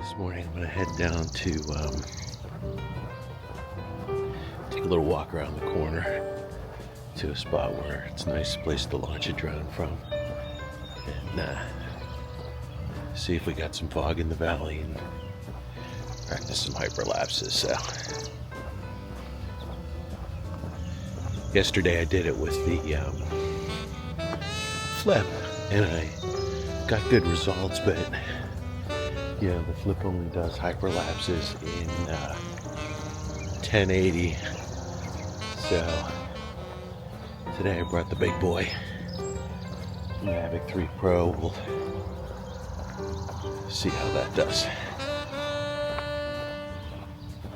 This morning I'm gonna head down to take a little walk around the corner to a spot where it's a nice place to launch a drone from, and see if we got some fog in the valley and practice some hyperlapses. So yesterday I did it with the Flip, and I got good results, but you know, the Flip only does hyperlapses in 1080. So today I brought the big boy, Mavic 3 Pro. We'll see how that does.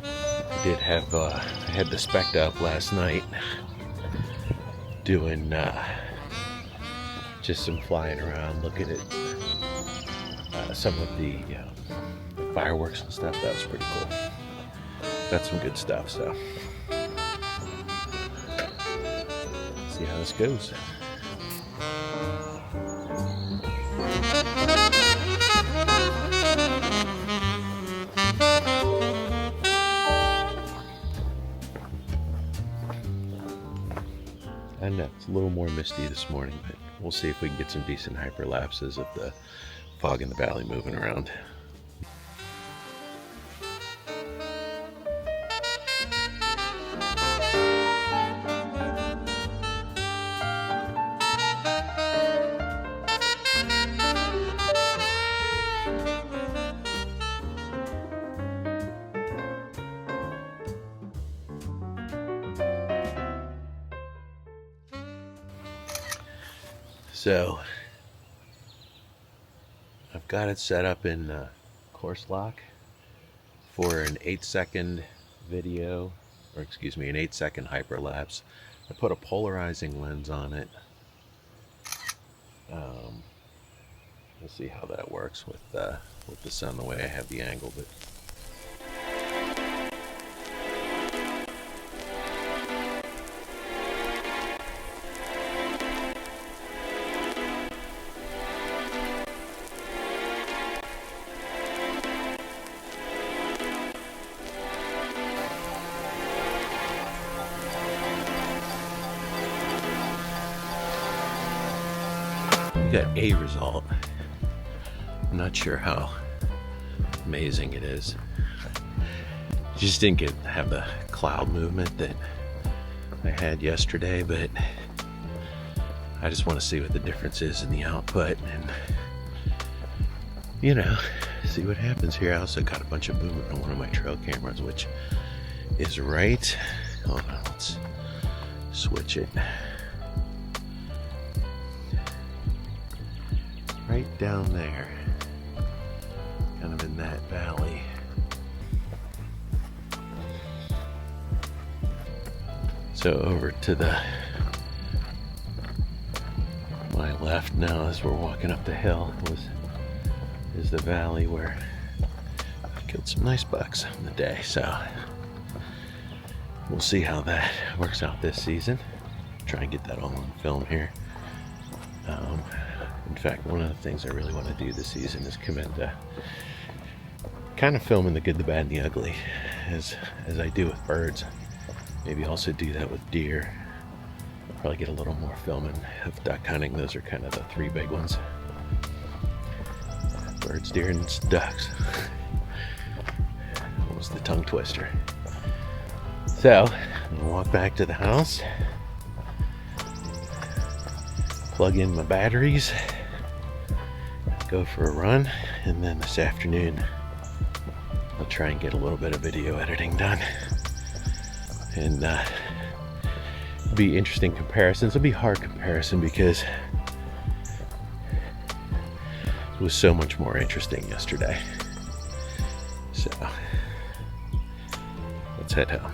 I did have I had the spec up last night doing just some flying around, looking at some of the fireworks and stuff. That was pretty cool. Got some good stuff, so see how this goes. I know it's a little more misty this morning, but we'll see if we can get some decent hyperlapses of the fog in the valley moving around. So I've got it set up in course lock for an 8-second video, or excuse me, an 8-second hyperlapse. I put a polarizing lens on it. We'll see how that works with the sun the way I have the angle, but got a result. I'm not sure how amazing it is. Just didn't have the cloud movement that I had yesterday, but I just want to see what the difference is in the output and, you know, see what happens here. I also got a bunch of movement on one of my trail cameras, which is right. Hold on, let's switch it. Right down there, kind of in that valley. So over to my left now, as we're walking up the hill, is the valley where I've killed some nice bucks in the day. So we'll see how that works out this season. Try and get that all on film here. In fact, one of the things I really want to do this season is commit to kind of filming the good, the bad, and the ugly, as I do with birds. Maybe also do that with deer. Probably get a little more filming of duck hunting. Those are kind of the three big ones. Birds, deer, and ducks. What was the tongue twister? So, I'm gonna walk back to the house, plug in my batteries, go for a run, and then this afternoon I'll try and get a little bit of video editing done. And it'll be interesting comparisons. It'll be hard comparison because it was so much more interesting yesterday. So let's head home.